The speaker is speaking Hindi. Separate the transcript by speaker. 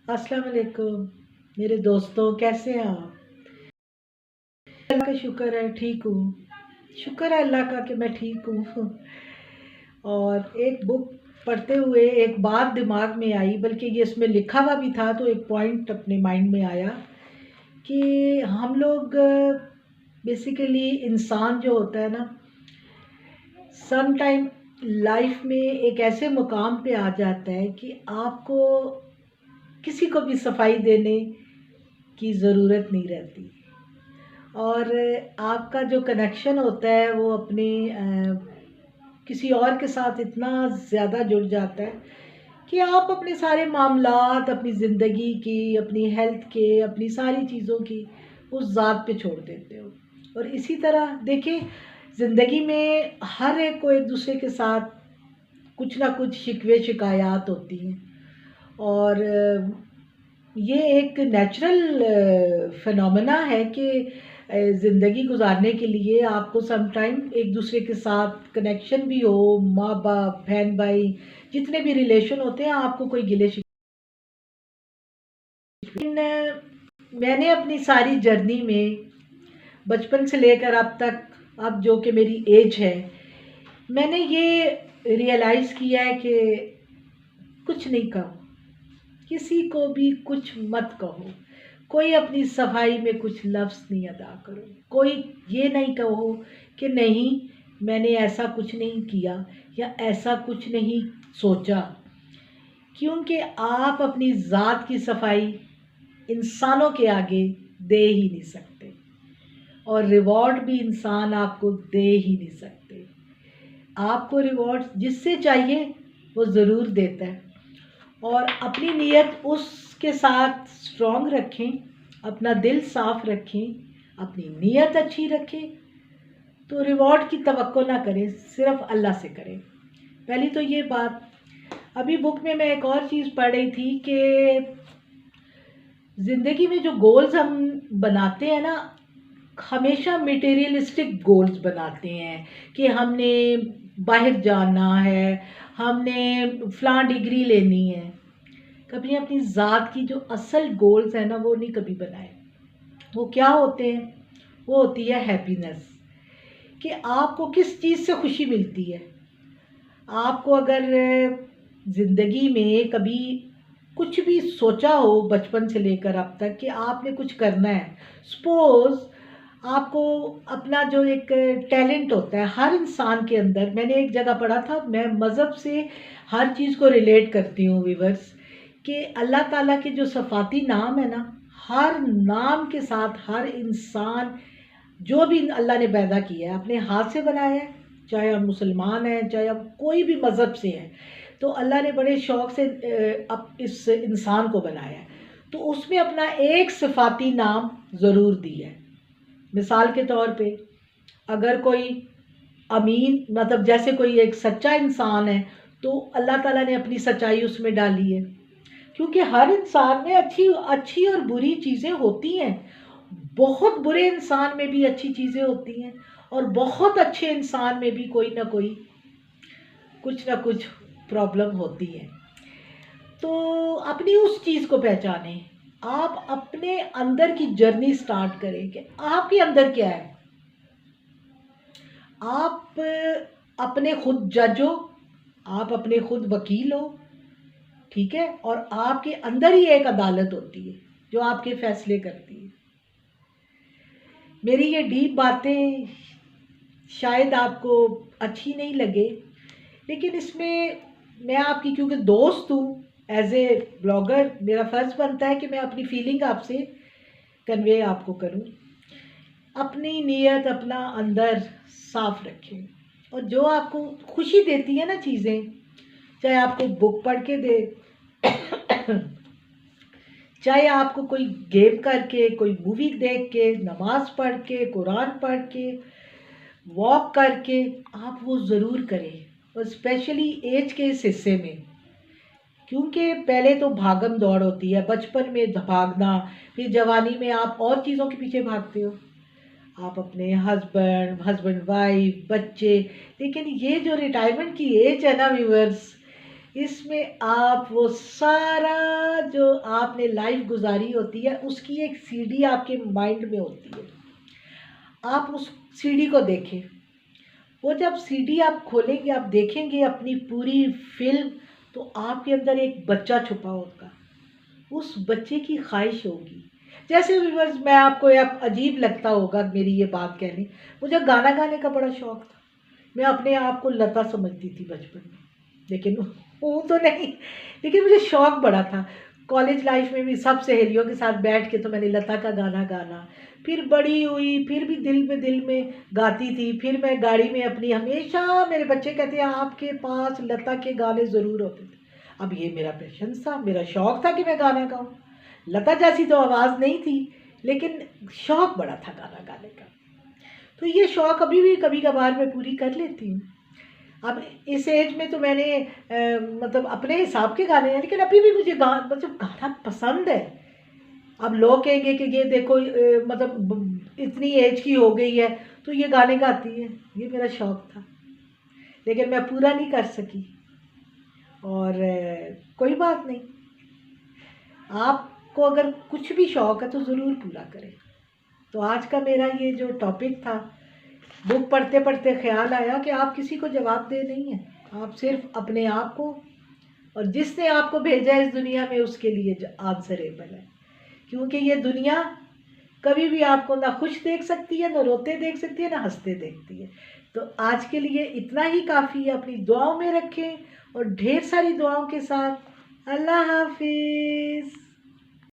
Speaker 1: अस्सलाम वालेकुम मेरे दोस्तों, कैसे हैं आप? अल्लाह का शुक्र है, ठीक हूँ। शुक्र है अल्लाह का कि मैं ठीक हूँ। और एक बुक पढ़ते हुए एक बात दिमाग में आई, बल्कि ये इसमें लिखा हुआ भी था, तो एक पॉइंट अपने माइंड में आया कि हम लोग बेसिकली इंसान जो होता है ना, सम टाइम लाइफ में एक ऐसे मुकाम पे आ जाता है कि आपको किसी को भी सफाई देने की ज़रूरत नहीं रहती। और आपका जो कनेक्शन होता है वो अपने किसी और के साथ इतना ज़्यादा जुड़ जाता है कि आप अपने सारे मामलात, अपनी ज़िंदगी की, अपनी हेल्थ के, अपनी सारी चीज़ों की उस ज़ात पे छोड़ देते हो। और इसी तरह देखिए, ज़िंदगी में हर एक को एक दूसरे के साथ कुछ ना कुछ शिकवे शिकायत होती हैं। और ये एक नेचुरल फिनोमेना है कि ज़िंदगी गुजारने के लिए आपको सम टाइम एक दूसरे के साथ कनेक्शन भी हो, माँ बाप, बहन भाई, जितने भी रिलेशन होते हैं, आपको कोई गिले शिकवे। लेकिन मैंने अपनी सारी जर्नी में बचपन से लेकर अब तक, अब जो कि मेरी एज है, मैंने ये रियलाइज़ किया है कि कुछ नहीं कहो, किसी को भी कुछ मत कहो, कोई अपनी सफाई में कुछ लफ्ज़ नहीं अदा करो, कोई ये नहीं कहो कि नहीं मैंने ऐसा कुछ नहीं किया या ऐसा कुछ नहीं सोचा, क्योंकि आप अपनी ज़ात की सफाई इंसानों के आगे दे ही नहीं सकते, और रिवॉर्ड भी इंसान आपको दे ही नहीं सकते। आपको रिवॉर्ड जिससे चाहिए वो ज़रूर देता है। और अपनी नीयत उसके साथ स्ट्रॉन्ग रखें, अपना दिल साफ रखें, अपनी नीयत अच्छी रखें, तो रिवॉर्ड की तवक्को ना करें, सिर्फ अल्लाह से करें। पहली तो ये बात। अभी बुक में मैं एक और चीज़ पढ़ रही थी कि ज़िंदगी में जो गोल्स हम बनाते हैं ना, हमेशा मटेरियलिस्टिक गोल्स बनाते हैं कि हमने बाहर जाना है, हमने फ़लाँ डिग्री लेनी है। कभी अपनी ज़ात की जो असल गोल्स है ना, वो नहीं कभी बनाए। वो क्या होते हैं? वो होती है हैप्पीनेस, कि आपको किस चीज़ से खुशी मिलती है। आपको अगर ज़िंदगी में कभी कुछ भी सोचा हो बचपन से लेकर अब तक कि आपने कुछ करना है, सपोज़ आपको अपना जो एक टैलेंट होता है हर इंसान के अंदर, मैंने एक जगह पढ़ा था, मैं मज़हब से हर चीज़ को रिलेट करती हूँ व्यूअर्स, कि अल्लाह ताला के जो सफ़ाती नाम है ना, हर नाम के साथ हर इंसान जो भी अल्लाह ने पैदा किया है अपने हाथ से बनाया है, चाहे हम मुसलमान हैं, चाहे हम कोई भी मज़हब से हैं, तो अल्लाह ने बड़े शौक़ से अब इस इंसान को बनाया है, तो उसमें अपना एक सिफ़ाती नाम ज़रूर दिया है। मिसाल के तौर पे अगर कोई अमीन, मतलब जैसे कोई एक सच्चा इंसान है, तो अल्लाह ताला ने अपनी सच्चाई उसमें डाली है, क्योंकि हर इंसान में अच्छी अच्छी और बुरी चीज़ें होती हैं। बहुत बुरे इंसान में भी अच्छी चीज़ें होती हैं, और बहुत अच्छे इंसान में भी कोई ना कोई कुछ ना कुछ प्रॉब्लम होती है। तो अपनी उस चीज़ को पहचानें, आप अपने अंदर की जर्नी स्टार्ट करें कि आपके अंदर क्या है। आप अपने खुद जज हो, आप अपने खुद वकील हो, ठीक है? और आपके अंदर ही एक अदालत होती है जो आपके फैसले करती है। मेरी ये डीप बातें शायद आपको अच्छी नहीं लगे, लेकिन इसमें मैं आपकी क्योंकि दोस्त हूँ, एज ए ब्लॉगर मेरा फ़र्ज़ बनता है कि मैं अपनी फीलिंग आपसे कन्वे आपको करूँ। अपनी नीयत, अपना अंदर साफ रखें, और जो आपको खुशी देती है ना चीज़ें, चाहे आपको बुक पढ़ के दे, चाहे आपको कोई गेम करके, कोई मूवी देख के, नमाज़ पढ़ के, कुरान पढ़ के, वॉक करके, आप वो ज़रूर करें, और स्पेशली एज के इस हिस्से में, क्योंकि पहले तो भागम दौड़ होती है, बचपन में भागना, फिर जवानी में आप और चीज़ों के पीछे भागते हो, आप अपने हस्बैंड वाइफ, बच्चे। लेकिन ये जो रिटायरमेंट की एज है ना व्यूअर्स, इसमें आप वो सारा जो आपने लाइफ गुजारी होती है उसकी एक सीडी आपके माइंड में होती है। आप उस सीडी को देखें, वो जब सीडी आप खोलेंगे, आप देखेंगे अपनी पूरी फिल्म, तो आपके अंदर एक बच्चा छुपा होगा, उस बच्चे की ख्वाहिश होगी। जैसे व्यूअर्स, मैं आपको अब अजीब लगता होगा मेरी ये बात कहनी, मुझे गाना गाने का बड़ा शौक था। मैं अपने आप को लता समझती थी बचपन में, लेकिन हूँ तो नहीं, लेकिन मुझे शौक बड़ा था। कॉलेज लाइफ में भी सब सहेलियों के साथ बैठ के तो मैंने लता का गाना गाना। फिर बड़ी हुई, फिर भी दिल में गाती थी। फिर मैं गाड़ी में अपनी, हमेशा मेरे बच्चे कहते हैं आपके पास लता के गाने ज़रूर होते थे। अब ये मेरा पैशन था, मेरा शौक था कि मैं गाना गाऊँ। लता जैसी तो आवाज़ नहीं थी, लेकिन शौक बड़ा था गाना गाने का। तो ये शौक अभी भी कभी कभार मैं पूरी कर लेती हूँ। अब इस एज में तो मैंने मतलब अपने हिसाब के गाने हैं, लेकिन अभी भी मुझे मतलब गाना पसंद है। अब लोग कहेंगे कि ये देखो मतलब इतनी एज की हो गई है तो ये गाने गाती है। ये मेरा शौक था, लेकिन मैं पूरा नहीं कर सकी, और कोई बात नहीं। आपको अगर कुछ भी शौक है तो ज़रूर पूरा करें। तो आज का मेरा ये जो टॉपिक था, बुक पढ़ते पढ़ते ख्याल आया कि आप किसी को जवाब दे नहीं है, आप सिर्फ अपने आप को और जिसने आपको भेजा है इस दुनिया में उसके लिए आंसरेबल है। क्योंकि ये दुनिया कभी भी आपको ना खुश देख सकती है, ना रोते देख सकती है, ना हंसते देखती है। तो आज के लिए इतना ही काफ़ी है। अपनी दुआओं में रखें और ढेर सारी दुआओं के साथ। अल्लाह हाफिज़।